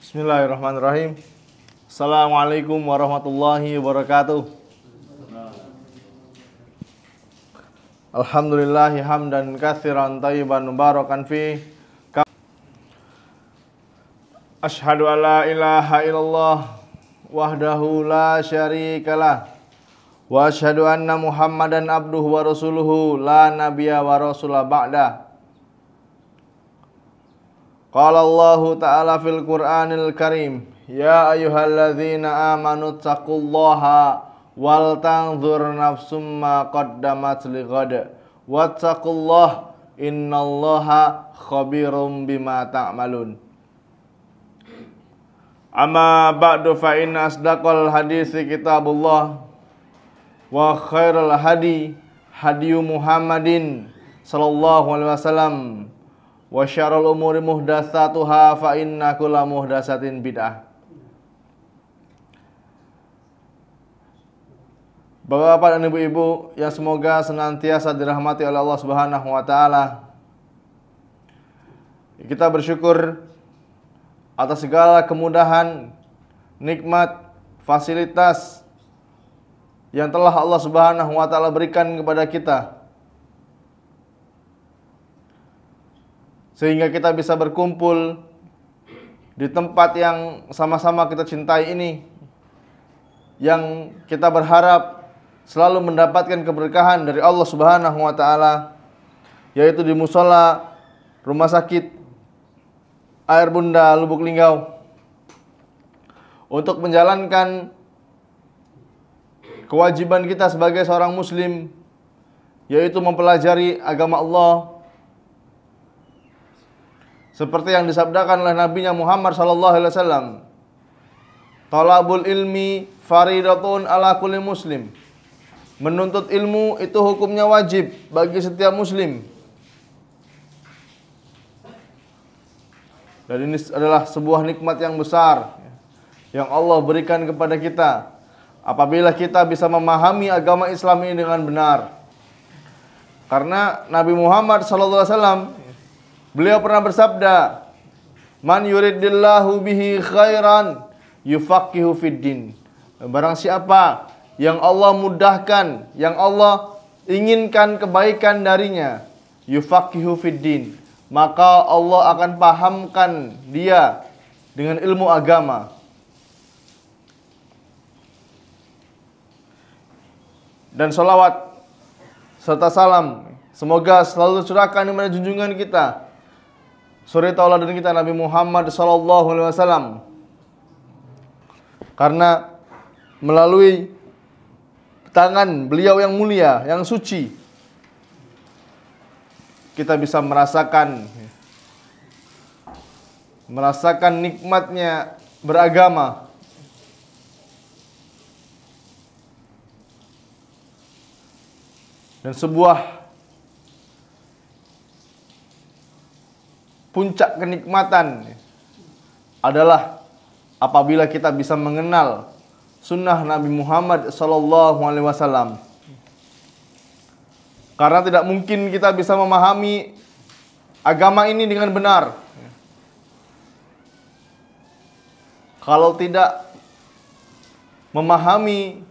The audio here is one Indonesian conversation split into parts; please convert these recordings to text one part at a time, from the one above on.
Bismillahirrahmanirrahim. Assalamualaikum warahmatullahi wabarakatuh. Alhamdulillahi hamdan katsiran thayyiban mubarakan fi. Asyhadu an la ilaha illallah wahdahu la syarikalah wa asyhadu anna Muhammadan abduhu wa rasuluhu la nabiyya wa rasula ba'da. Qala Allah Ta'ala fil Qur'anil Karim, ya ayyuhalladzina amanu taqullaha wal tanzur nafsum ma qaddamat lighad wattaqullaha innallaha khabirum bima ta'malun. Amma ba'du fa inna asdaqal hadisi kitabullah wa khairal hadi hadiyu Muhammadin sallallahu alaihi wasallam wa syarrul umuri muhdatsatuha fa inna kulla muhdatsatin bid'ah. Bapak-bapak dan ibu-ibu yang semoga senantiasa dirahmati oleh Allah Subhanahu wa taala. Kita bersyukur atas segala kemudahan, nikmat, fasilitas yang telah Allah Subhanahu wa taala berikan kepada kita, sehingga kita bisa berkumpul di tempat yang sama-sama kita cintai ini, yang kita berharap selalu mendapatkan keberkahan dari Allah Subhanahu wa taala, yaitu di Mushola Rumah Sakit Air Bunda Lubuk Linggau, untuk menjalankan kewajiban kita sebagai seorang muslim, yaitu mempelajari agama Allah seperti yang disabdakan oleh Nabinya Muhammad sallallahu alaihi wasallam. Talabul ilmi faridatun ala kulli muslim. Menuntut ilmu itu hukumnya wajib bagi setiap muslim. Dan ini adalah sebuah nikmat yang besar yang Allah berikan kepada kita apabila kita bisa memahami agama Islam ini dengan benar. Karena Nabi Muhammad sallallahu alaihi wasallam, beliau pernah bersabda, "Man yuridillahu bihi khairan yufaqihu fid din." Barang siapa yang Allah mudahkan, yang Allah inginkan kebaikan darinya, yufaqihu fid din, maka Allah akan pahamkan dia dengan ilmu agama. Dan salawat serta salam semoga selalu tercurahkan kepada junjungan kita, suri tauladan kita, Nabi Muhammad sallallahu alaihi wasallam. Karena melalui tangan beliau yang mulia, yang suci, kita bisa merasakan nikmatnya beragama. Dan sebuah puncak kenikmatan adalah apabila kita bisa mengenal sunnah Nabi Muhammad sallallahu alaihi wasallam. Karena tidak mungkin kita bisa memahami agama ini dengan benar kalau tidak memahami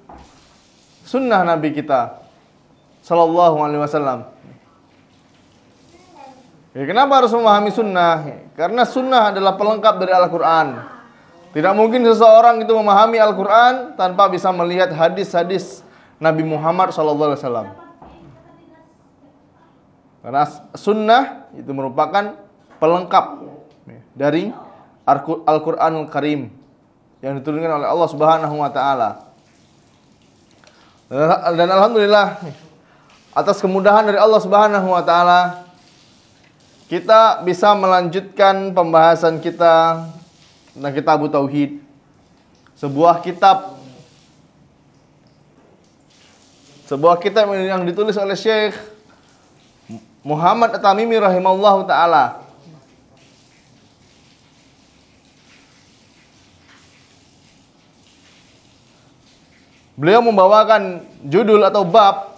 sunnah Nabi kita sallallahu alaihi wasallam. Kenapa harus memahami sunnah? Karena sunnah adalah pelengkap dari Al-Quran. Tidak mungkin seseorang itu memahami Al-Quran tanpa bisa melihat hadis-hadis Nabi Muhammad SAW. Karena sunnah itu merupakan pelengkap dari Al-Quranul Karim yang diturunkan oleh Allah Subhanahu wa taala. Dan alhamdulillah, atas kemudahan dari Allah Subhanahu wa taala, kita bisa melanjutkan pembahasan kita tentang Kitab Tauhid, sebuah kitab yang ditulis oleh Syekh Muhammad At-Tamimi rahimahullahu taala. Beliau membawakan judul atau bab,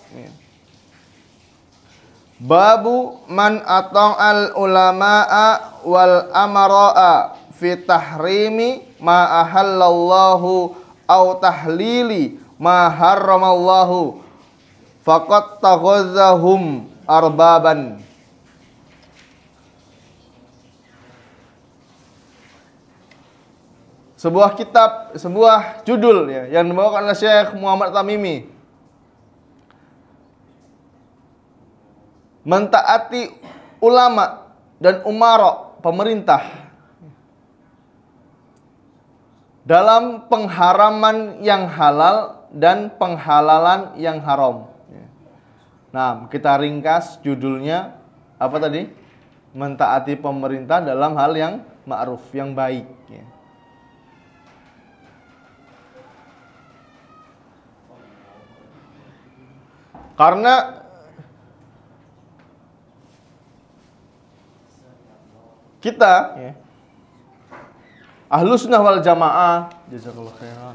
Babu man ata'al ulama'a wal amara'a fi tahrimi ma ahallallahu au tahlili ma harramallahu faqad taghazzahum arbaban. Sebuah kitab, sebuah judul ya, yang dibawakan oleh Syekh Muhammad Tamimi. Mentaati ulama dan umara, pemerintah, dalam pengharaman yang halal dan penghalalan yang haram. Nah, kita ringkas judulnya apa tadi? Mentaati pemerintah dalam hal yang ma'ruf, yang baik. Karena kita Ahlus Sunnah wal Jamaah, jazakallahu khairan,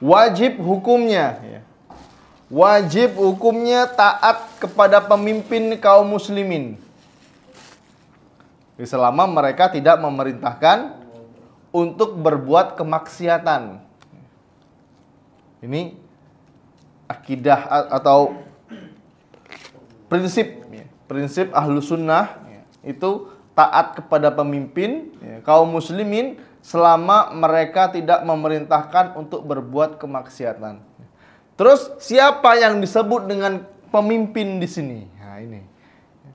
wajib hukumnya taat kepada pemimpin kaum muslimin selama mereka tidak memerintahkan untuk berbuat kemaksiatan. Ini akidah atau prinsip Ahlus Sunnah itu taat kepada pemimpin kaum muslimin selama mereka tidak memerintahkan untuk berbuat kemaksiatan. Terus siapa yang disebut dengan pemimpin di sini? Nah, ini.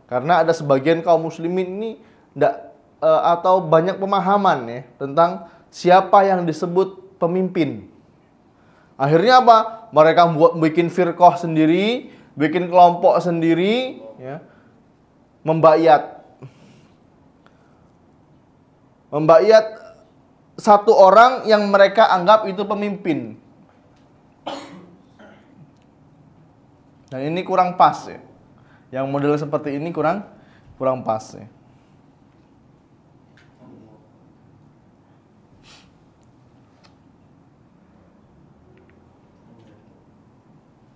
Karena ada sebagian kaum muslimin ini atau banyak pemahaman tentang siapa yang disebut pemimpin. Akhirnya apa? Mereka bikin firqah sendiri, bikin kelompok sendiri, membayat satu orang yang mereka anggap itu pemimpin. Dan ini kurang pas ya. Yang model seperti ini kurang pas ya.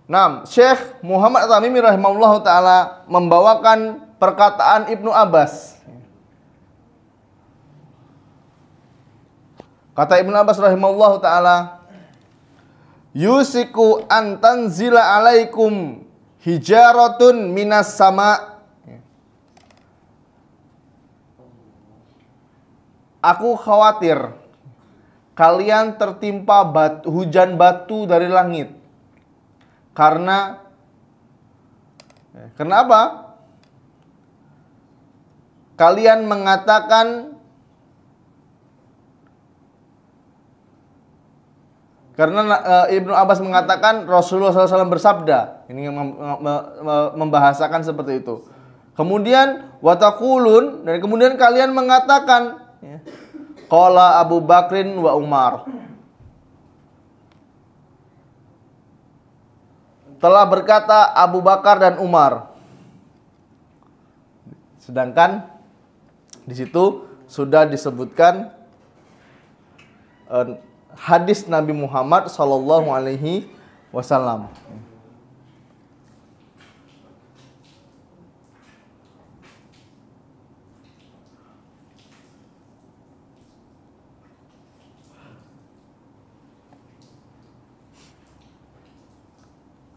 Nah, Syekh Muhammad Tamimi rahimahullah ta'ala membawakan perkataan Ibnu Abbas. Kata Ibnu Abbas rahimahullah ta'ala, yusiku an tanzila alaikum hijaratun minas sama. Aku khawatir kalian tertimpa hujan batu dari langit. Kenapa? Kalian mengatakan, karena Ibnu Abbas mengatakan Rasulullah SAW bersabda, ini membahasakan seperti itu. Kemudian watakulun, dan kemudian kalian mengatakan, qala Abu Bakrin wa Umar. Telah berkata Abu Bakar dan Umar. Sedangkan di situ sudah disebutkan hadis Nabi Muhammad sallallahu alaihi wasallam.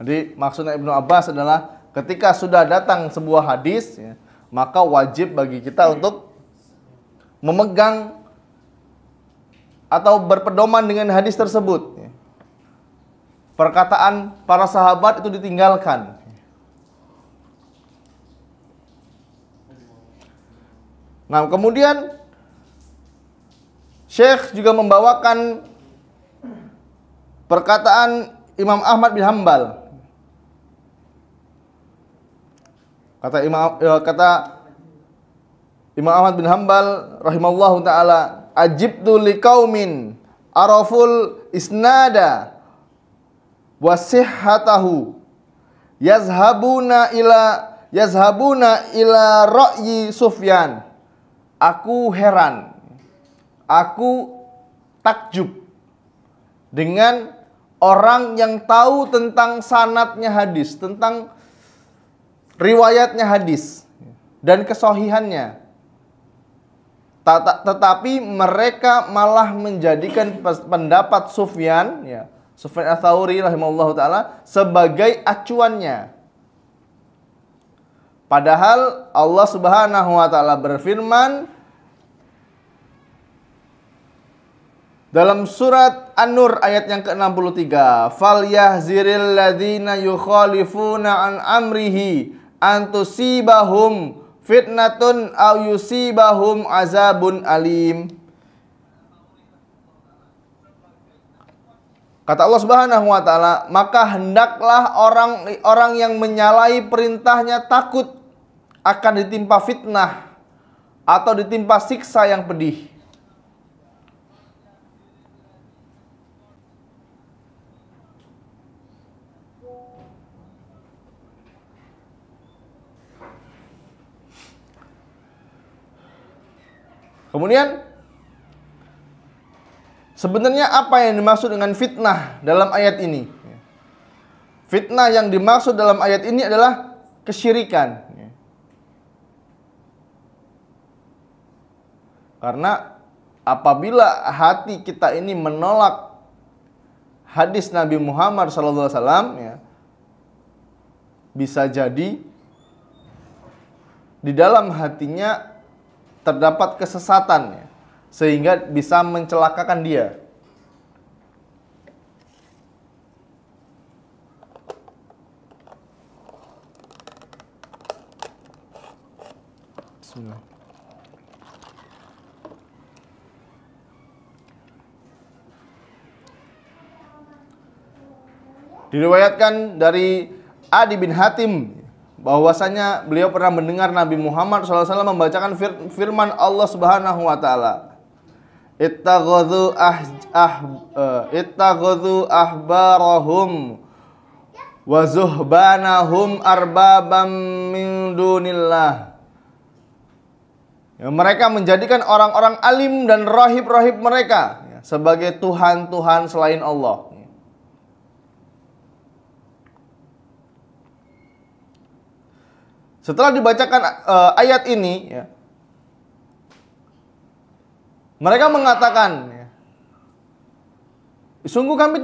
Jadi maksudnya Ibnu Abbas adalah ketika sudah datang sebuah hadis, maka wajib bagi kita untuk memegang atau berpedoman dengan hadis tersebut. Perkataan para sahabat itu ditinggalkan. Nah, kemudian Syekh juga membawakan perkataan Imam Ahmad bin Hanbal. Kata Imam Ahmad bin Hanbal rahimallahu taala, ajibtu liqaumin araful isnada wa sihhatahu yazhabuna ila ra'yi Sufyan. Aku heran, aku takjub dengan orang yang tahu tentang sanadnya hadis, tentang riwayatnya hadis dan kesohihannya. Tetapi mereka malah menjadikan pendapat Sufyan, ya, Sufyan Ats-Tsauri rahimahullahu taala sebagai acuannya. Padahal Allah Subhanahu wa taala berfirman dalam surat An-Nur ayat yang ke-63, "Falyahziril ladzina yukhalifuna an amrihi an tusibahum fitnatun aw yusibahum azabun alim." Kata Allah Subhanahu wa taala, maka hendaklah orang-orang yang menyalahi perintahnya takut akan ditimpa fitnah atau ditimpa siksa yang pedih. Kemudian sebenarnya apa yang dimaksud dengan fitnah dalam ayat ini? Fitnah yang dimaksud dalam ayat ini adalah kesyirikan. Karena apabila hati kita ini menolak hadis Nabi Muhammad SAW, ya, bisa jadi di dalam hatinya terdapat kesesatan, ya, sehingga bisa mencelakakan dia. Bismillah. Diriwayatkan dari Adi bin Hatim bahwasanya beliau pernah mendengar Nabi Muhammad SAW membacakan firman Allah Subhanahu wa taala, ittaghadhu ahbarahum wa zuhbanahum arbabam min dunillah. Ya, mereka menjadikan orang-orang alim dan rahib-rahib mereka, ya, sebagai tuhan-tuhan selain Allah. Setelah dibacakan ayat ini, ya, mereka mengatakan, ya, sungguh kami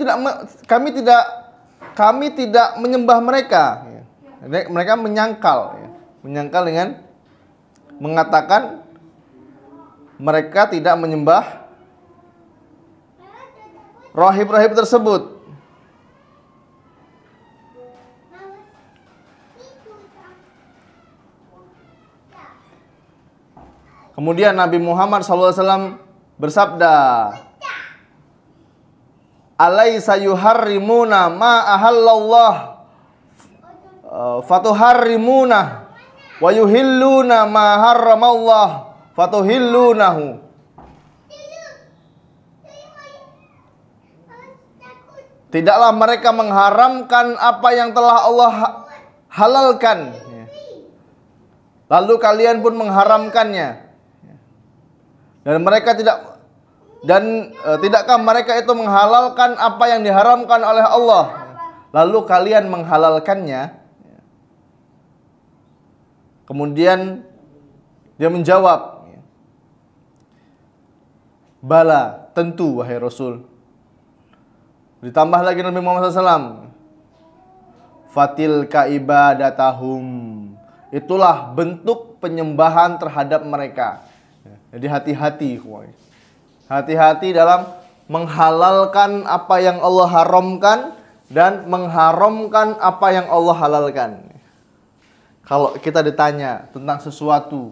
tidak menyembah mereka. Ya. Mereka menyangkal, ya, menyangkal dengan mengatakan mereka tidak menyembah rahib-rahib tersebut. Kemudian Nabi Muhammad SAW bersabda, "Alaysa yuharrimuna ma ahallallah fatuharrimuna wa yuhilluna ma harramallah fatuhillunahu." Tidaklah mereka mengharamkan apa yang telah Allah halalkan, lalu kalian pun mengharamkannya. Tidakkah mereka itu menghalalkan apa yang diharamkan oleh Allah, lalu kalian menghalalkannya? Kemudian dia menjawab, "Bala, tentu wahai Rasul." Ditambah lagi Nabi Muhammad SAW, "Fatilka ibadatahum." Itulah bentuk penyembahan terhadap mereka. Jadi hati-hati, hati-hati dalam menghalalkan apa yang Allah haramkan dan mengharamkan apa yang Allah halalkan. Kalau kita ditanya tentang sesuatu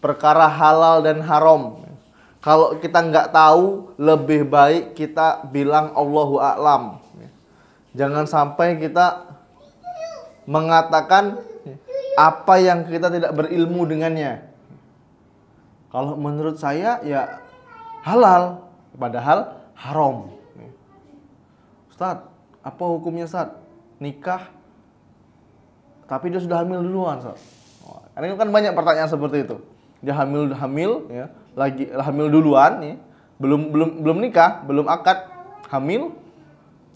perkara halal dan haram, kalau kita nggak tahu, lebih baik kita bilang Allahu a'lam. Jangan sampai kita mengatakan apa yang kita tidak berilmu dengannya. Kalau menurut saya ya halal, padahal haram. Ustaz, apa hukumnya Ustaz? Nikah tapi dia sudah hamil duluan, Ustaz. Karena kan banyak pertanyaan seperti itu. Dia hamil ya, lagi hamil duluan ya. Belum nikah, belum akad, hamil.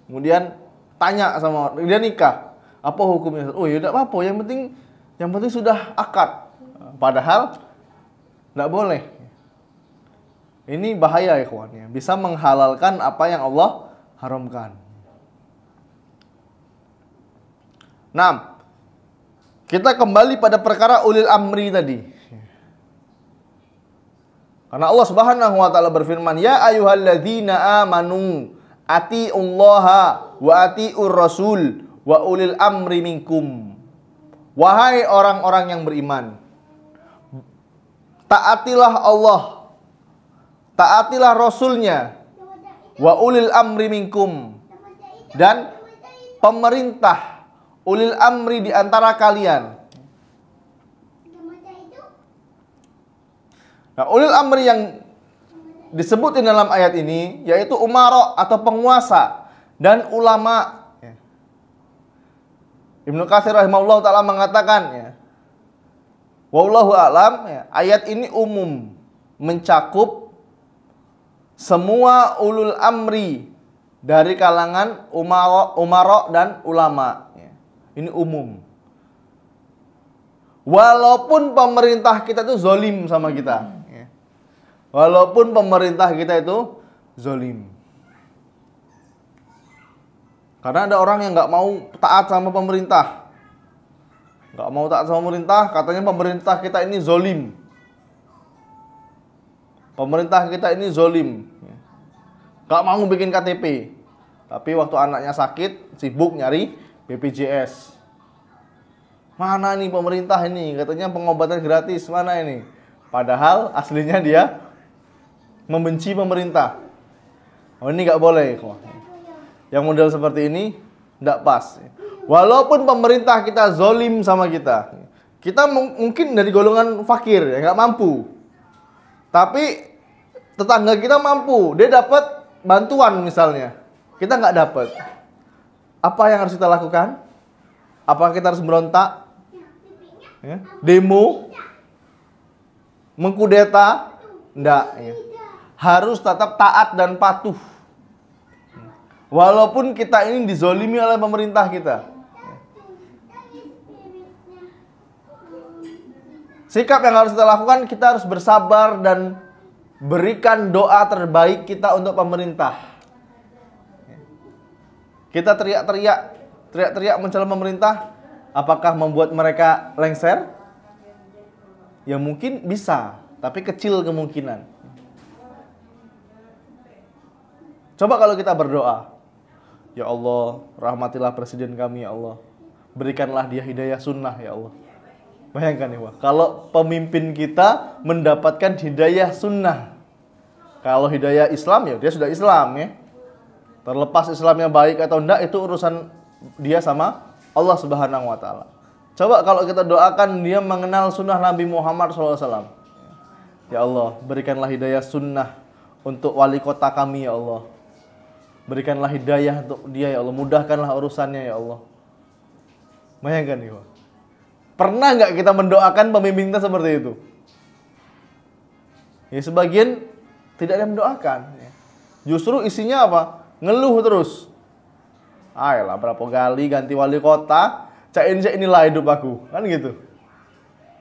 Kemudian tanya sama dia nikah. Apa hukumnya? Oh, ya enggak apa-apa, yang penting sudah akad. Padahal enggak boleh. Ini bahaya ikhwan ya. Bisa menghalalkan apa yang Allah haramkan. 6. Kita kembali pada perkara ulil amri tadi. Karena Allah Subhanahu wa taala berfirman, "Ya ayyuhalladzina amanu atiullaha wa atiur rasul wa ulil amri minkum." Wahai orang-orang yang beriman, taatilah Allah, taatilah Rasulnya, wa ulil amri minkum, dan pemerintah ulil amri di antara kalian. Nah, ulil amri yang disebutin dalam ayat ini yaitu umara atau penguasa dan ulama. Ibnu Katsir rahimahullah taala mengatakan ya, wallahu a'lam ya, ayat ini umum, mencakup semua ulul amri dari kalangan umara dan ulama ya. Ini umum. Walaupun pemerintah kita itu zolim sama kita ya. Walaupun pemerintah kita itu zolim. Karena ada orang yang nggak mau taat sama pemerintah. Nggak mau taat sama pemerintah, katanya pemerintah kita ini zolim. Pemerintah kita ini zolim. Nggak mau bikin KTP. Tapi waktu anaknya sakit, sibuk nyari BPJS. Mana nih pemerintah ini? Katanya pengobatan gratis, mana ini? Padahal aslinya dia membenci pemerintah. Oh, ini nggak boleh. Yang model seperti ini tidak pas. Walaupun pemerintah kita zolim sama kita, kita mungkin dari golongan fakir, ya nggak mampu. Tapi tetangga kita mampu, dia dapat bantuan misalnya, kita nggak dapat. Apa yang harus kita lakukan? Apa kita harus berontak? Ya? Demo? Mengkudeta? Enggak. Ya. Harus tetap taat dan patuh. Walaupun kita ini dizolimi oleh pemerintah kita. Sikap yang harus kita lakukan, kita harus bersabar dan berikan doa terbaik kita untuk pemerintah. Kita teriak-teriak mencela pemerintah, apakah membuat mereka lengser? Ya mungkin bisa, tapi kecil kemungkinan. Coba kalau kita berdoa, ya Allah, rahmatilah presiden kami ya Allah. Berikanlah dia hidayah sunnah ya Allah. Bayangkan ya, kalau pemimpin kita mendapatkan hidayah sunnah. Kalau hidayah Islam ya dia sudah Islam ya. Terlepas Islamnya baik atau enggak itu urusan dia sama Allah Subhanahu wa taala. Coba kalau kita doakan dia mengenal sunnah Nabi Muhammad SAW. Ya Allah, berikanlah hidayah sunnah untuk wali kota kami ya Allah. Berikanlah hidayah untuk dia ya Allah. Mudahkanlah urusannya ya Allah. Bayangkan ya. Pernah nggak kita mendoakan pemimpin kita seperti itu? Ya sebagian tidak ada yang mendoakan. Justru isinya apa? Ngeluh terus. Ayolah berapa kali ganti wali kota, cain inilah hidup aku, kan gitu.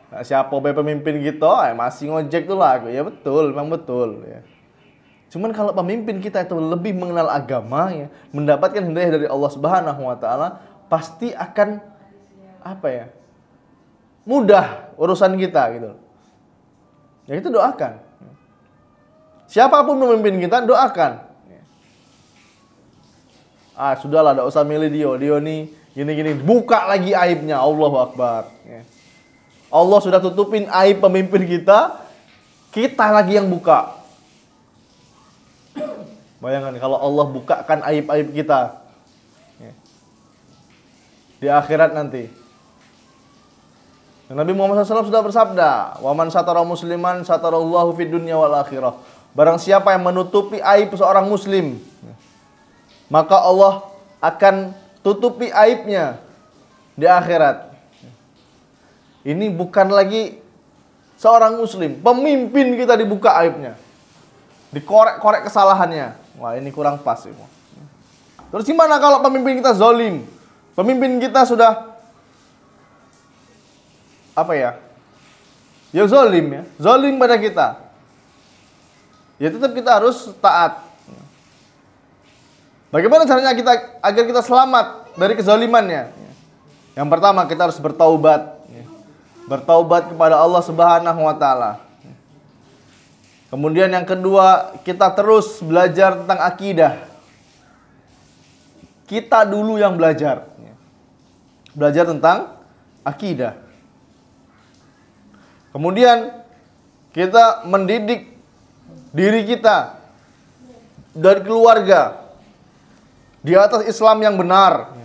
Nah, siapa pemimpin kita, masih ngojek tuh lah aku. Ya betul, memang betul. Ya. Cuman kalau pemimpin kita itu lebih mengenal agama, ya, mendapatkan hidayah dari Allah Subhanahu Wa Taala, pasti akan apa ya? Mudah urusan kita gitu. Ya itu doakan. Siapapun pemimpin kita doakan. Sudahlah, tidak usah milih dia nih gini-gini, buka lagi aibnya. Allahu Akbar. Allah sudah tutupin aib pemimpin kita, kita lagi yang buka. Bayangkan kalau Allah bukakan aib-aib kita di akhirat nanti. Nabi Muhammad SAW sudah bersabda, "Wa man satara musliman satarallahu fid dunya wal akhirah." Barang siapa yang menutupi aib seorang muslim, maka Allah akan tutupi aibnya di akhirat. Ini bukan lagi seorang muslim, pemimpin kita dibuka aibnya, dikorek-korek kesalahannya. Wah, ini kurang pas. Terus gimana kalau pemimpin kita zolim? Pemimpin kita sudah apa ya? Ya zolim ya, zolim pada kita. ya tetap kita harus taat. Bagaimana caranya agar kita selamat dari kezalimannya? Yang pertama, kita harus bertaubat. Bertaubat kepada Allah Subhanahu wa taala. Kemudian yang kedua, kita terus belajar tentang akidah. Kita dulu yang belajar. Belajar tentang akidah. Kemudian kita mendidik diri kita dari keluarga di atas Islam yang benar.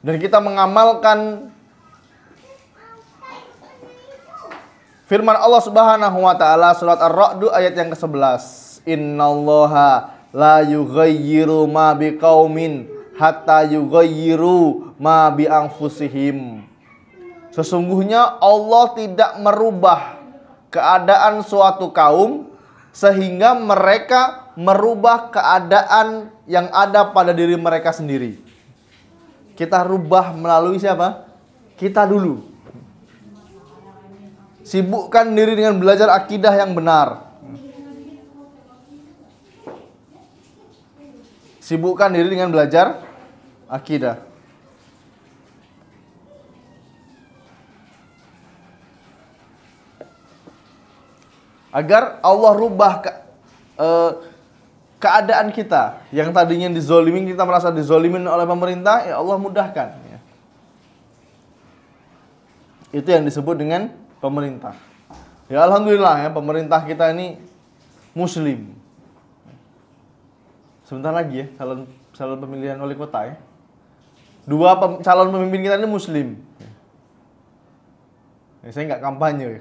Dan kita mengamalkan firman Allah Subhanahu wa taala surat Ar-Ra'd ayat yang ke-11. Innallaha la yughayyiru ma biqaumin hatta yughayyiru ma bi anfusihim. Sesungguhnya Allah tidak merubah keadaan suatu kaum sehingga mereka merubah keadaan yang ada pada diri mereka sendiri. Kita rubah melalui siapa? Kita dulu. Sibukkan diri dengan belajar akidah yang benar. Sibukkan diri dengan belajar akidah. Agar Allah rubah keadaan kita. Yang tadinya dizolimin, kita merasa dizolimin oleh pemerintah, ya Allah mudahkan. Itu yang disebut dengan pemerintah. Ya alhamdulillah ya, pemerintah kita ini muslim. Sebentar lagi ya, calon pemilihan wali kota ya. Calon pemimpin kita ini muslim. Ya, saya nggak kampanye ya.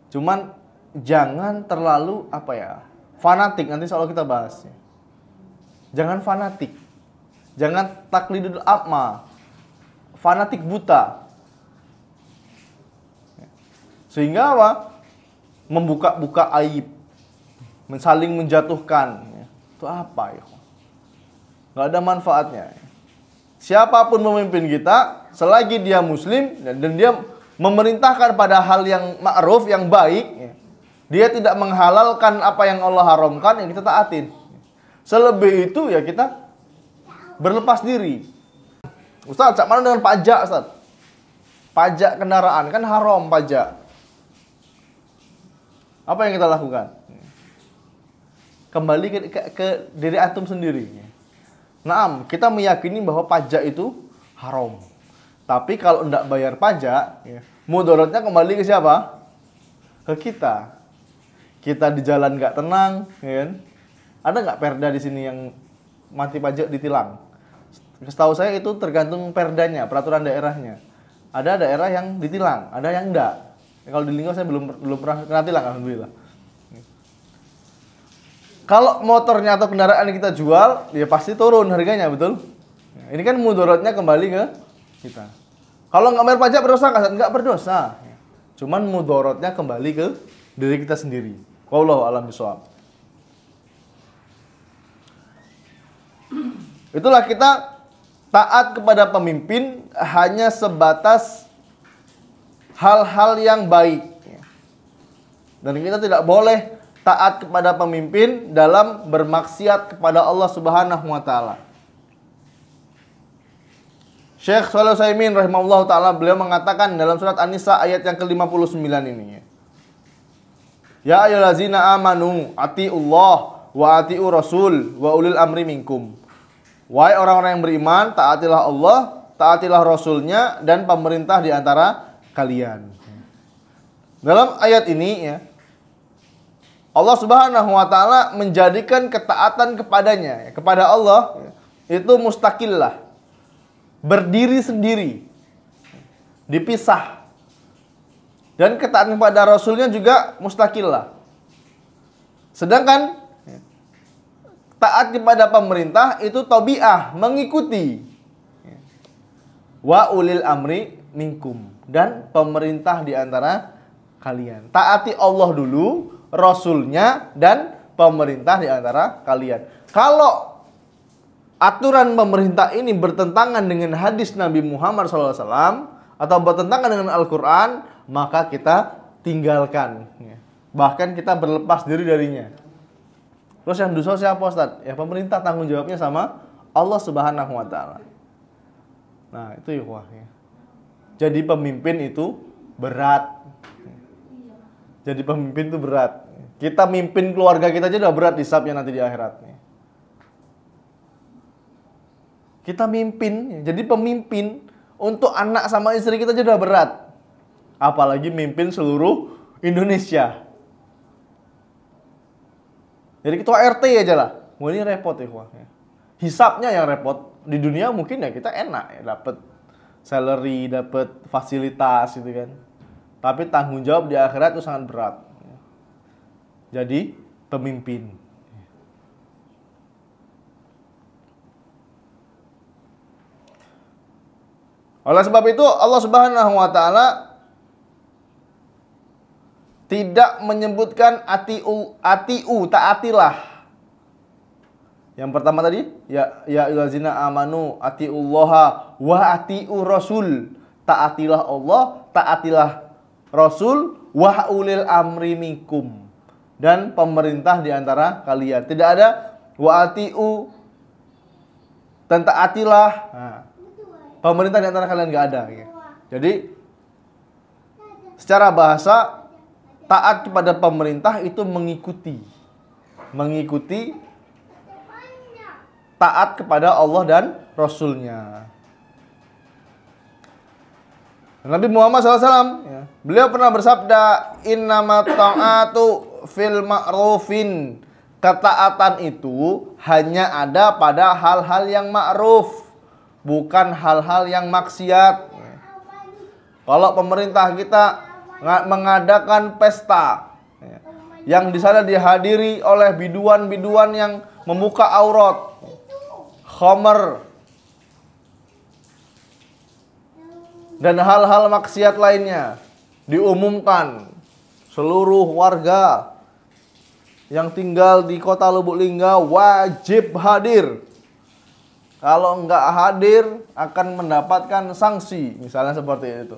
Cuman jangan terlalu fanatik, nanti soal kita bahas. Jangan fanatik. Jangan taklidul a'ma. Fanatik buta. Sehingga membuka-buka aib, saling menjatuhkan. Itu apa ya? Nggak ada manfaatnya. Siapapun memimpin kita, selagi dia muslim dan dia memerintahkan pada hal yang ma'ruf, yang baik, dia tidak menghalalkan apa yang Allah haramkan, yang kita taatin. Selebih itu ya kita berlepas diri. Ustaz, cak mana dengan pajak, Ustaz? Pajak kendaraan, kan haram pajak. Apa yang kita lakukan? Kembali ke diri antum sendiri. Naam, kita meyakini bahwa pajak itu haram. Tapi kalau tidak bayar pajak, mudaratnya kembali ke siapa? Ke kita. Kita di jalan nggak tenang, kan? Ada nggak perda di sini yang mati pajak ditilang? Setahu saya itu tergantung perdanya, peraturan daerahnya. Ada daerah yang ditilang, ada yang enggak. Kalau di Linggo saya belum pernah kena tilang, alhamdulillah. Kalau motornya atau kendaraan yang kita jual, ya pasti turun harganya, betul? Ini kan mudaratnya kembali ke kita. Kalau nggak bayar pajak berdosa nggak berdosa. Cuman mudaratnya kembali ke diri kita sendiri. Wallahu a'lam bishawab. Itulah kita taat kepada pemimpin hanya sebatas hal-hal yang baik. Dan kita tidak boleh taat kepada pemimpin dalam bermaksiat kepada Allah Subhanahu wa taala. Syekh Shalih Utsaimin rahimahullah taala beliau mengatakan dalam surat An-Nisa ayat yang ke-59 ini. Ya ayyuhallazina amanu atiullah wa atiu rasul wa ulil amri minkum. Wahai orang-orang yang beriman, taatilah Allah, taatilah Rasulnya dan pemerintah di antara kalian. Dalam ayat ini ya, Allah Subhanahu wa taala menjadikan ketaatan kepadanya, kepada Allah itu mustaqillah. Berdiri sendiri. Dipisah. Dan ketaatan kepada Rasulnya juga mustaqillah. Sedangkan taat kepada pemerintah itu tabi'ah, mengikuti. Wa ulil amri minkum, dan pemerintah di antara kalian. Taati Allah dulu, Rasulnya, dan pemerintah di antara kalian. Kalau aturan pemerintah ini bertentangan dengan hadis Nabi Muhammad SAW atau bertentangan dengan Al-Quran, maka kita tinggalkan. Bahkan kita berlepas diri darinya. Terus yang dosa siapa, Ustaz? Ya pemerintah, tanggung jawabnya sama Allah Subhanahu wa Ta'ala. Nah, itu ya. Jadi pemimpin itu berat. Jadi pemimpin itu berat. Kita mimpin keluarga kita aja udah berat hisabnya nanti di akhirat. Kita mimpin, jadi pemimpin untuk anak sama istri kita aja udah berat. Apalagi mimpin seluruh Indonesia. Jadi ketua RT aja lah. Wah, ini repot ya. Hisapnya yang repot. Di dunia mungkin ya kita enak ya, dapat salary, dapat fasilitas gitu kan. Tapi tanggung jawab di akhirat itu sangat berat. Jadi pemimpin. Oleh sebab itu Allah Subhanahu wa Ta'ala tidak menyebutkan taatilah. Yang pertama tadi, ya ayyuhallazina amanu atiullaha wa atiu rasul. Taatilah Allah, taatilah Rasul, wa ulil amri minkum. Dan pemerintah di antara kalian. Tidak ada wa atiu dan taatilah. Nah, pemerintah di antara kalian nggak ada. Jadi secara bahasa taat kepada pemerintah itu mengikuti taat kepada Allah dan Rasulnya. Nabi Muhammad SAW, beliau pernah bersabda, innamat ta'atu fil ma'rufin. Ketaatan itu hanya ada pada hal-hal yang ma'ruf, bukan hal-hal yang maksiat. Kalau pemerintah kita mengadakan pesta yang di sana dihadiri oleh biduan-biduan yang membuka aurat, khamar, dan hal-hal maksiat lainnya, diumumkan seluruh warga yang tinggal di kota Lubuk Lingga wajib hadir. Kalau enggak hadir akan mendapatkan sanksi, misalnya seperti itu.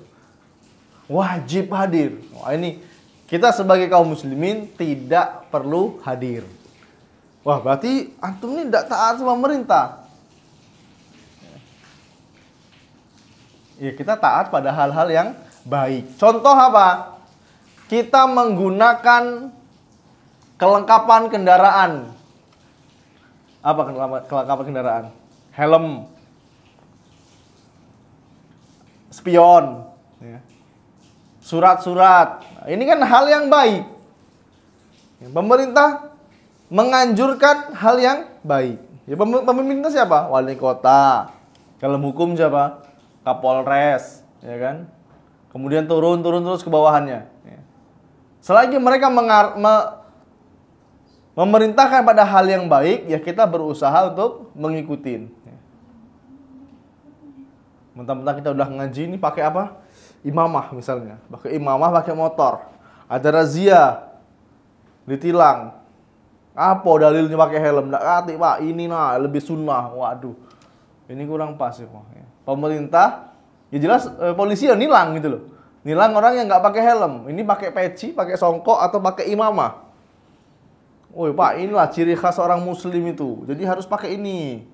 Wajib hadir. Wah, ini kita sebagai kaum muslimin tidak perlu hadir. Wah, berarti antum ini tidak taat sama pemerintah. Ya, kita taat pada hal-hal yang baik. Contoh apa? Kita menggunakan kelengkapan kendaraan. Apa kelengkapan kendaraan? Helm, spion, surat-surat. Ini kan hal yang baik. Pemerintah menganjurkan hal yang baik. Ya, pemimpin itu siapa? Wali kota. Dalam hukum siapa? Kapolres, ya kan? Kemudian turun terus ke bawahannya. Selagi mereka memerintahkan pada hal yang baik, ya kita berusaha untuk mengikuti. Mentang-mentang kita udah ngaji, ini pakai apa? Imamah misalnya. Pakai imamah, pakai motor. Ada razia, ditilang. Apa dalilnya pakai helm? Nggak ngerti, Pak. Ini nah lebih sunnah. Waduh, ini kurang pas ya, Pak. Pemerintah, ya jelas polisi ya nilang gitu loh. Nilang orang yang nggak pakai helm. Ini pakai peci, pakai songkok, atau pakai imamah. Woi Pak, inilah ciri khas orang muslim itu. Jadi harus pakai ini.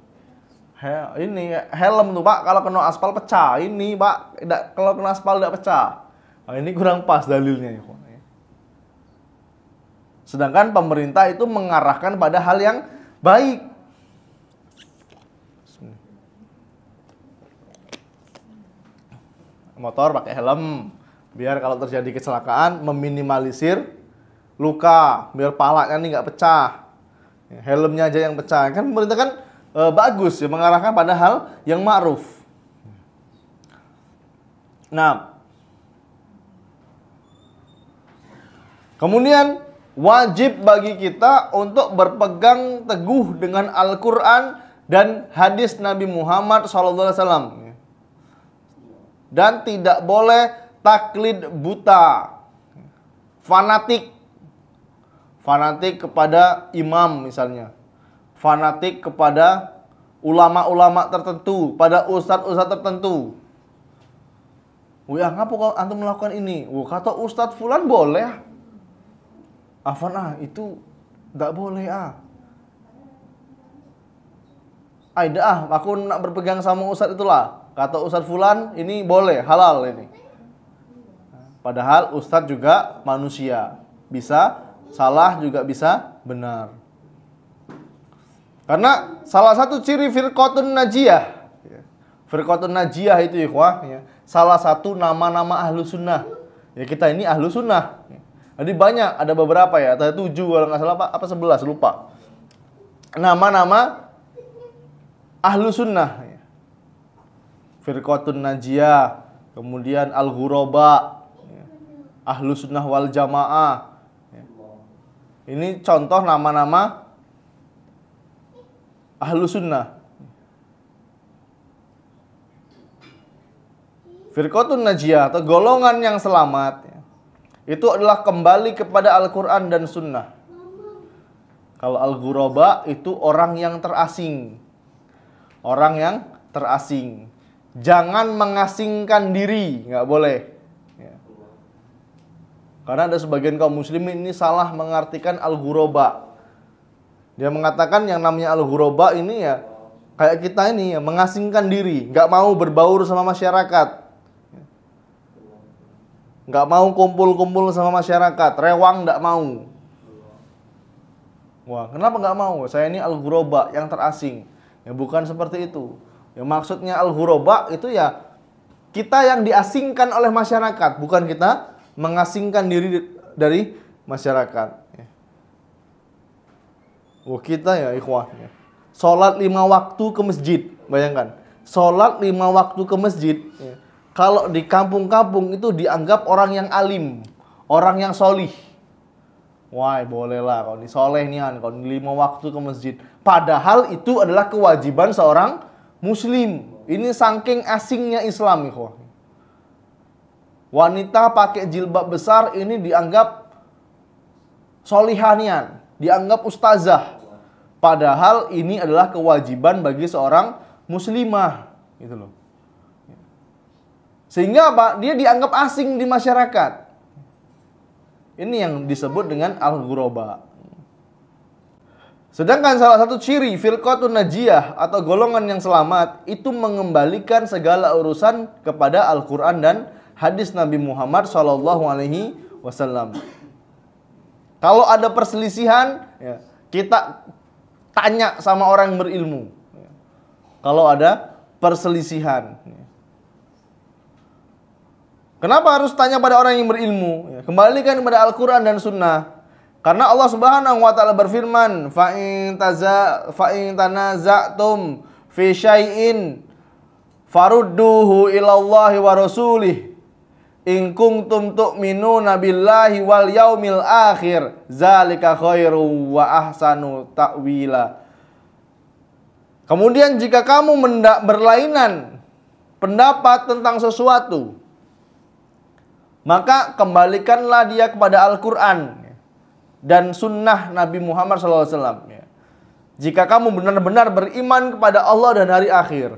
Ini helm tuh Pak, kalau kena aspal pecah. Ini Pak, kalau kena aspal tidak pecah. Nah, ini kurang pas dalilnya. Sedangkan pemerintah itu mengarahkan pada hal yang baik. Motor pakai helm, biar kalau terjadi kecelakaan meminimalisir luka, biar palanya ini nggak pecah, helmnya aja yang pecah. Kan pemerintah kan bagus ya, mengarahkan pada hal yang ma'ruf. Nah, kemudian wajib bagi kita untuk berpegang teguh dengan Al-Quran dan hadis Nabi Muhammad SAW. Dan tidak boleh taklid buta, fanatik kepada imam misalnya, fanatik kepada ulama-ulama tertentu, pada ustadz-ustadz tertentu. Wah, ngapa kau antum melakukan ini? Wah, kata ustadz fulan boleh. Afan itu enggak boleh Aida aku nak berpegang sama ustadz itulah. Kata ustadz fulan ini boleh, halal ini. Padahal ustadz juga manusia. Bisa salah juga bisa benar. Karena salah satu ciri firqatun najiyah. Firqatun najiyah itu ikhwah, salah satu nama-nama ahlu sunnah. Ya kita ini ahlu sunnah. Jadi banyak, ada beberapa ya, ada 7 kalau nggak salah apa 11 lupa. Nama-nama ahlu sunnah. Firqatun najiyah, kemudian al-ghuraba, ahlu sunnah wal jamaah. Ini contoh nama-nama ahlu sunnah. Firqatun najiyah atau golongan yang selamat itu adalah kembali kepada Al-Quran dan Sunnah. Kalau al-ghuraba itu orang yang terasing. Orang yang terasing. Jangan mengasingkan diri, nggak boleh. Karena ada sebagian kaum muslimin ini salah mengartikan al-ghuraba. Dia mengatakan yang namanya al-ghuraba ini ya kayak kita ini ya, mengasingkan diri, nggak mau berbaur sama masyarakat. Nggak mau kumpul-kumpul sama masyarakat, rewang nggak mau. Wah, kenapa nggak mau? Saya ini al-ghuraba, yang terasing. Ya bukan seperti itu. Ya maksudnya al-ghuraba itu ya kita yang diasingkan oleh masyarakat, bukan kita mengasingkan diri dari masyarakat. Wah, kita ya ikhwah, sholat 5 waktu ke masjid, bayangkan. Sholat 5 waktu ke masjid, kalau di kampung-kampung itu dianggap orang yang alim, orang yang solih. Wah, bolehlah kalau di soleh nian, kalau 5 waktu ke masjid. Padahal itu adalah kewajiban seorang muslim. Ini saking asingnya Islam, ikhwah. Wanita pakai jilbab besar ini dianggap solihanian, dianggap ustazah. Padahal ini adalah kewajiban bagi seorang muslimah, gitu loh. Sehingga apa? Dia dianggap asing di masyarakat. Ini yang disebut dengan al-ghuraba. Sedangkan salah satu ciri firqatun najiyah atau golongan yang selamat itu mengembalikan segala urusan kepada Al-Quran dan hadis Nabi Muhammad SAW. Kalau ada perselisihan, ya, kita tanya sama orang yang berilmu. Kalau ada perselisihan, kenapa harus tanya pada orang yang berilmu? Kembalikan kepada Al-Quran dan Sunnah. Karena Allah Subhanahu wa taala berfirman, fa in tanaza'tum fi syai'in farudduhu ilallahi wa rasulih in kuntum tu'minuna billahi wal yaumil akhir zalika khairu wa ahsanu ta'wila. Kemudian jika kamu berlainan pendapat tentang sesuatu, maka kembalikanlah dia kepada Al-Quran dan Sunnah Nabi Muhammad SAW. Jika kamu benar-benar beriman kepada Allah dan hari akhir,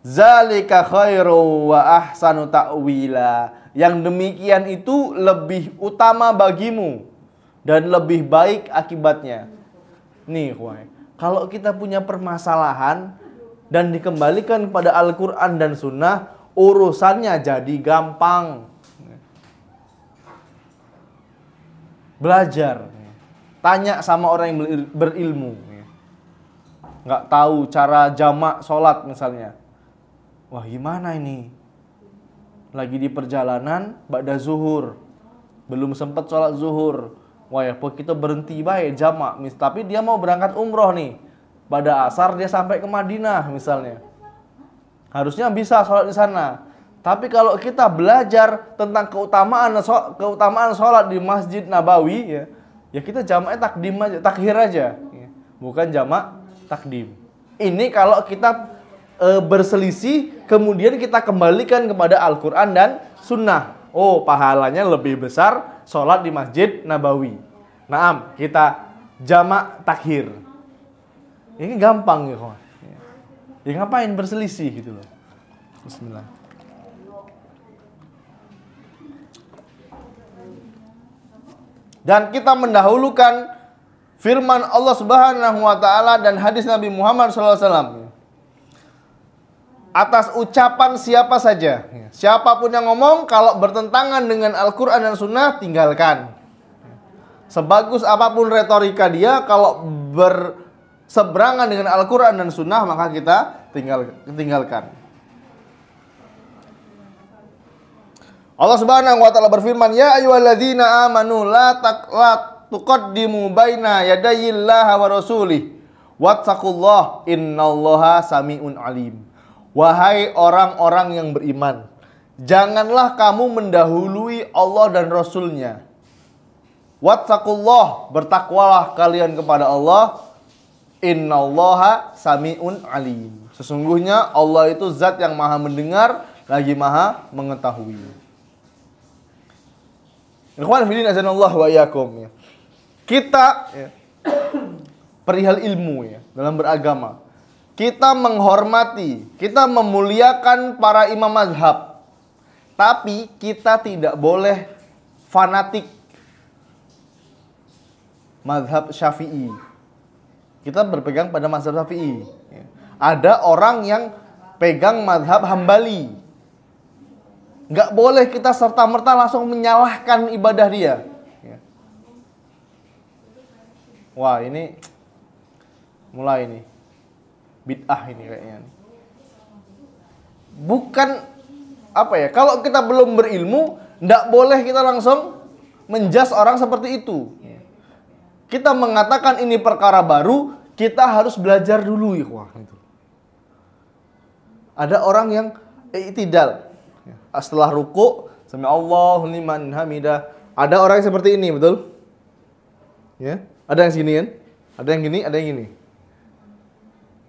zalika khairu wa ahsanu ta'wila. Yang demikian itu lebih utama bagimu dan lebih baik akibatnya. Nih, kalau kita punya permasalahan dan dikembalikan kepada Al-Quran dan Sunnah, urusannya jadi gampang. Belajar, tanya sama orang yang berilmu. Nggak tahu cara jamak sholat misalnya. Wah, gimana ini? Lagi di perjalanan, ba'da zuhur, belum sempat sholat zuhur. Wah ya, kita berhenti baik jamak. Tapi dia mau berangkat umroh nih. Pada asar dia sampai ke Madinah misalnya. Harusnya bisa sholat di sana. Tapi kalau kita belajar tentang keutamaan sholat di Masjid Nabawi, ya kita jamaknya takdim aja, takhir aja, bukan jamak takdim. Ini kalau kita berselisih, kemudian kita kembalikan kepada Al-Quran dan Sunnah. Oh, pahalanya lebih besar sholat di Masjid Nabawi. Naam, kita jamak takhir. Ini gampang ya kawan. Ya ngapain berselisih gitu loh. Bismillah. Dan kita mendahulukan firman Allah Subhanahu wa taala dan hadis Nabi Muhammad SAW atas ucapan siapa saja. Siapapun yang ngomong kalau bertentangan dengan Al-Qur'an dan Sunnah, tinggalkan. Sebagus apapun retorika dia, kalau berseberangan dengan Al-Qur'an dan Sunnah, maka kita tinggalkan. Allah Subhanahu wa taala berfirman, "Ya ayyuhalladzina amanu la tuqaddimu baina yadayillahi wa rasulih wattaqullaha innallaha samiun alim." Wahai orang-orang yang beriman, janganlah kamu mendahului Allah dan Rasul-Nya. Wattaqullah, bertakwalah kalian kepada Allah. Innallaha samiun alim. Sesungguhnya Allah itu zat yang maha mendengar lagi maha mengetahui. Ikhwan fillah azanallahu wa iyyakum. Kita perihal ilmu ya, dalam beragama. Kita menghormati, kita memuliakan para imam mazhab. Tapi kita tidak boleh fanatik mazhab Syafi'i. Kita berpegang pada mazhab Syafi'i. Ada orang yang pegang mazhab Hambali. Nggak boleh kita serta-merta langsung menyalahkan ibadah dia. Wah, ini mulai nih bid'ah ini kayaknya. Bukan apa ya? Kalau kita belum berilmu, nggak boleh kita langsung menjas orang seperti itu. Kita mengatakan ini perkara baru, kita harus belajar dulu, ikhwah. Ada orang yang i'tidal. Setelah ruku, sami Allahu liman hamidah. Ada orang yang seperti ini, betul? Ya, ada yang segini kan? Ada yang gini, ada yang gini.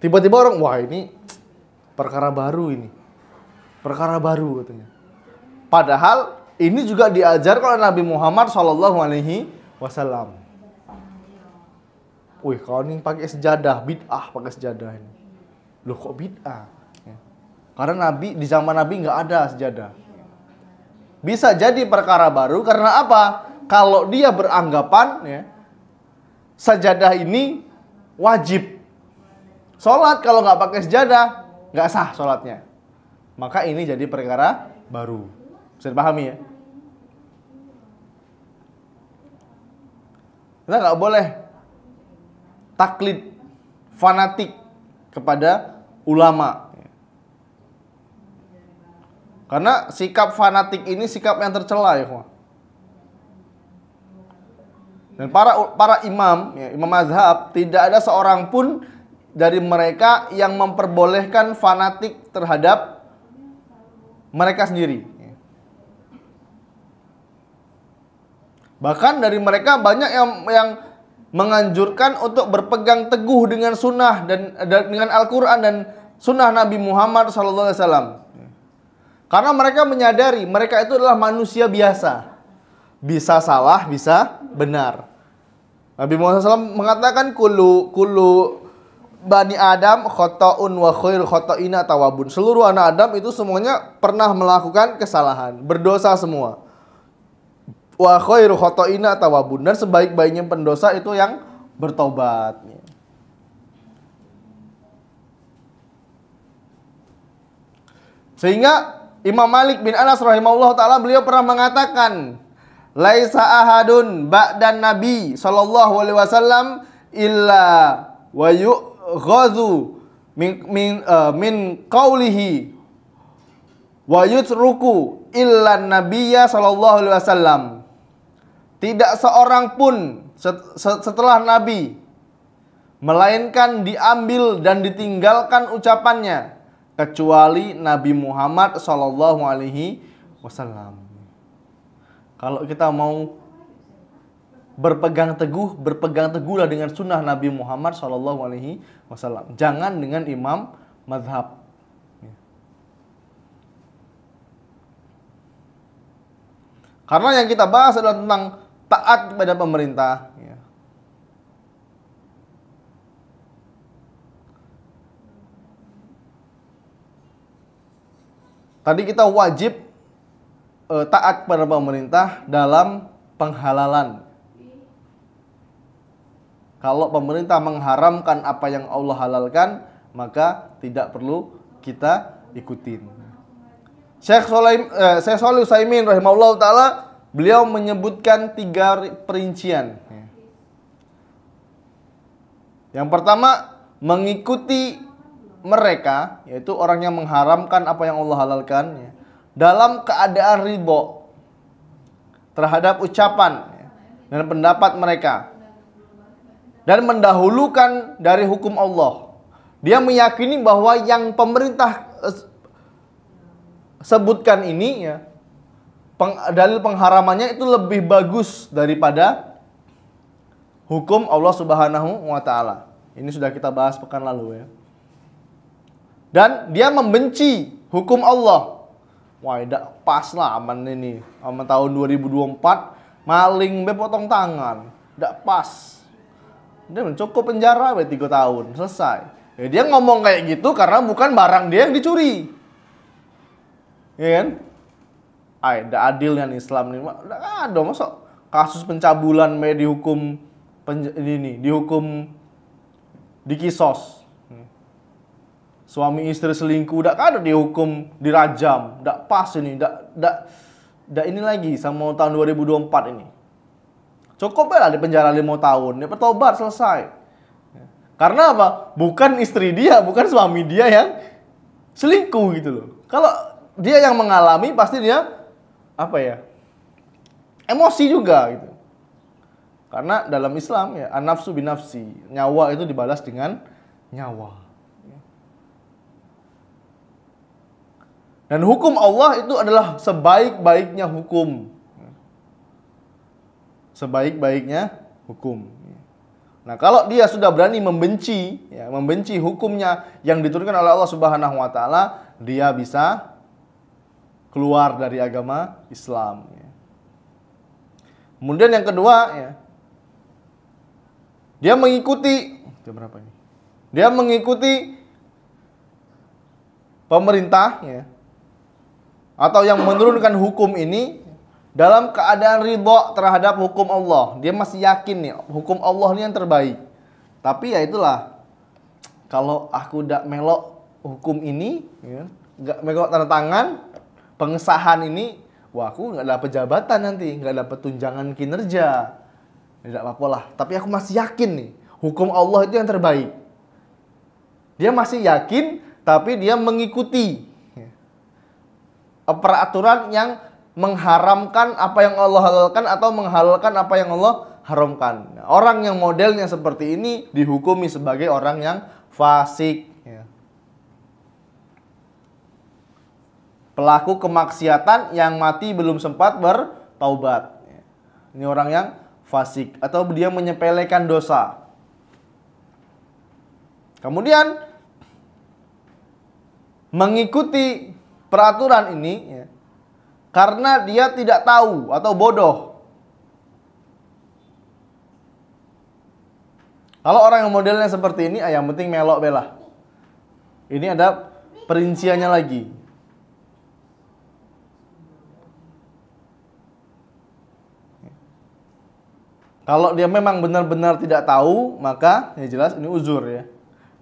Tiba-tiba orang, wah ini perkara baru ini. Perkara baru katanya. Padahal ini juga diajarkan oleh Nabi Muhammad SAW. Wih, kalau ini pakai sejadah, bid'ah pakai sejadah ini. Loh kok bid'ah? Ya. Karena Nabi di zaman Nabi nggak ada sejadah. Bisa jadi perkara baru karena apa? Kalau dia beranggapan ya, sejadah ini wajib. Sholat kalau nggak pakai sejadah nggak sah sholatnya. Maka ini jadi perkara baru. Bisa dipahami ya? Kita nggak boleh taklid, fanatik kepada ulama. Karena sikap fanatik ini sikap yang tercela ya, kawan. Dan para imam, ya, imam mazhab, tidak ada seorang pun dari mereka yang memperbolehkan fanatik terhadap mereka sendiri. Bahkan dari mereka banyak yang menganjurkan untuk berpegang teguh dengan sunnah dan dengan Al-Quran dan sunnah Nabi Muhammad SAW. Karena mereka menyadari mereka itu adalah manusia biasa, bisa salah, bisa benar. Nabi Muhammad SAW mengatakan kullu Bani Adam khata'un wa khair khata'ina tawabun. Seluruh anak Adam itu semuanya pernah melakukan kesalahan, berdosa semua. Wa khairu khata'ina tawabun. Dan sebaik-baiknya pendosa itu yang bertobat. Sehingga Imam Malik bin Anas rahimahullah ta'ala beliau pernah mengatakan, laisa ahadun ba'dan nabi sallallahu alaihi wasallam illa wa yu'ghadhu min qawlihi wa yutruku illa nabiyya sallallahu alaihi wasallam. Tidak seorang pun setelah Nabi melainkan diambil dan ditinggalkan ucapannya kecuali Nabi Muhammad sallallahu alaihi wasallam. Kalau kita mau berpegang teguhlah dengan sunnah Nabi Muhammad sallallahu alaihi wasallam. Jangan dengan imam mazhab. Karena yang kita bahas adalah tentang taat kepada pemerintah. Tadi kita wajib taat kepada pemerintah dalam penghalalan. Kalau pemerintah mengharamkan apa yang Allah halalkan, maka tidak perlu kita ikutin. Syekh Shalih Utsaimin rahimahullah taala, beliau menyebutkan 3 perincian. Yang pertama, mengikuti mereka, yaitu orang yang mengharamkan apa yang Allah halalkan, dalam keadaan ridho terhadap ucapan dan pendapat mereka, dan mendahulukan dari hukum Allah. Dia meyakini bahwa yang pemerintah sebutkan ini, dalil pengharamannya itu lebih bagus daripada hukum Allah Subhanahu wa taala. Ini sudah kita bahas pekan lalu, ya. Dan dia membenci hukum Allah. Wah, tidak pas lah aman ini. Aman tahun 2024 maling potong tangan. Tidak pas. Dia cukup penjara 3 tahun, selesai. Ya, dia ngomong kayak gitu karena bukan barang dia yang dicuri. Ya kan? Tidak adil dengan Islam ini. Tidak ada, masa kasus pencabulan dihukum dihukum dikisos. Suami istri selingkuh, tidak ada dihukum dirajam. Tidak pas ini, tidak ini lagi sama tahun 2024 ini. Cukup lah di penjara 5 tahun, dia bertobat, selesai. Karena apa? Bukan istri dia, bukan suami dia yang selingkuh gitu loh. Kalau dia yang mengalami, pasti dia emosi juga gitu. Karena dalam Islam ya, an-nafsu binafsi, nyawa itu dibalas dengan nyawa. Dan hukum Allah itu adalah sebaik-baiknya hukum. Sebaik-baiknya hukum. Nah, kalau dia sudah berani membenci hukumnya yang diturunkan oleh Allah Subhanahu wa taala, dia bisa keluar dari agama Islam. Kemudian yang kedua, dia mengikuti Dia mengikuti pemerintah, atau yang menurunkan hukum ini dalam keadaan ridho terhadap hukum Allah. Dia masih yakin nih, hukum Allah ini yang terbaik. Tapi ya itulah, kalau aku udah melok hukum ini, nggak melok tanda tangan pengesahan ini, wah aku nggak dapat jabatan nanti, nggak dapat tunjangan kinerja. Tidak apa-apa lah. Tapi aku masih yakin nih, hukum Allah itu yang terbaik. Dia masih yakin, tapi dia mengikuti peraturan yang mengharamkan apa yang Allah halalkan atau menghalalkan apa yang Allah haramkan. Nah, orang yang modelnya seperti ini dihukumi sebagai orang yang fasik. Pelaku kemaksiatan yang mati belum sempat bertaubat. Ini orang yang fasik atau dia menyepelekan dosa. Kemudian mengikuti peraturan ini karena dia tidak tahu atau bodoh. Kalau orang yang modelnya seperti ini, yang penting melok belah. Ini ada perinciannya lagi. Kalau dia memang benar-benar tidak tahu, maka ya jelas ini uzur ya.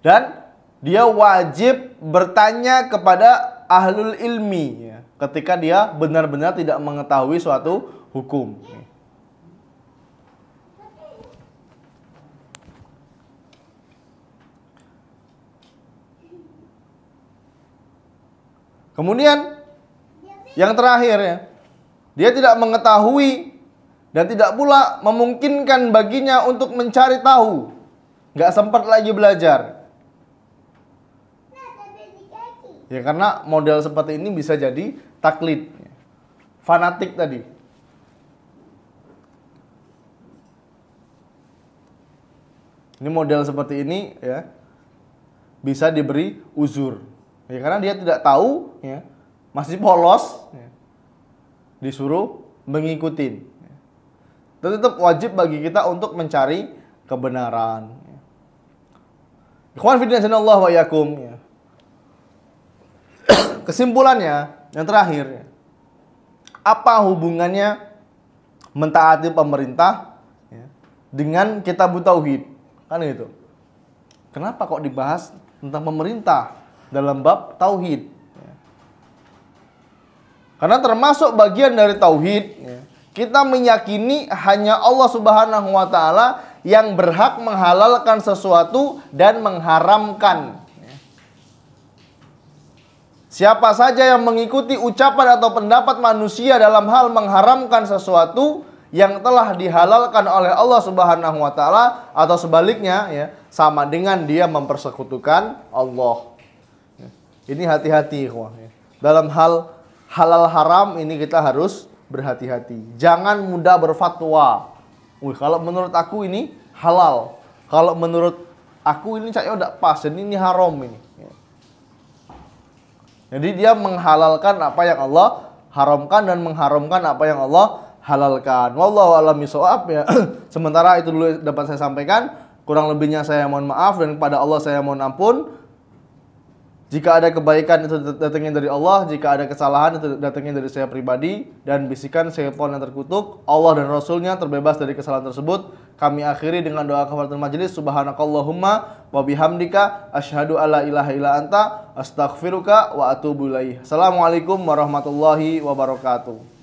Dan dia wajib bertanya kepada ahlul ilmi ya, ketika dia benar-benar tidak mengetahui suatu hukum. Kemudian yang terakhir ya, dia tidak mengetahui dan tidak pula memungkinkan baginya untuk mencari tahu. Nggak sempat lagi belajar. Ya karena model seperti ini bisa jadi taklid, fanatik tadi. Ini model seperti ini ya bisa diberi uzur. Ya karena dia tidak tahu, ya, masih polos, ya, disuruh mengikuti. Tetap wajib bagi kita untuk mencari kebenaran. Ikhwan fillah wa iyyakum. Kesimpulannya, yang terakhir, apa hubungannya mentaati pemerintah dengan kitab tauhid? Kan gitu. Kenapa kok dibahas tentang pemerintah dalam bab tauhid? Karena termasuk bagian dari tauhid, kita meyakini hanya Allah Subhanahu wa taala yang berhak menghalalkan sesuatu dan mengharamkan. Siapa saja yang mengikuti ucapan atau pendapat manusia dalam hal mengharamkan sesuatu yang telah dihalalkan oleh Allah Subhanahu wa taala atau sebaliknya sama dengan dia mempersekutukan Allah. Ini hati-hati, dalam hal halal haram ini kita harus berhati-hati. Jangan mudah berfatwa. Kalau menurut aku ini halal, kalau menurut aku ini saya udah pas, jadi ini haram ini. Jadi dia menghalalkan apa yang Allah haramkan dan mengharamkan apa yang Allah halalkan. Wallahu a'lam bishawab ya. Sementara itu dulu dapat saya sampaikan. Kurang lebihnya saya mohon maaf dan kepada Allah saya mohon ampun. Jika ada kebaikan itu datangnya dari Allah, jika ada kesalahan itu datangnya dari saya pribadi dan bisikan syaitan yang terkutuk. Allah dan Rasulnya terbebas dari kesalahan tersebut. Kami akhiri dengan doa kafaratul majelis. Subhanakallahumma wa bihamdika asyhadu alla ilaha illa anta astaghfiruka wa atubu ilaih. Assalamualaikum warahmatullahi wabarakatuh.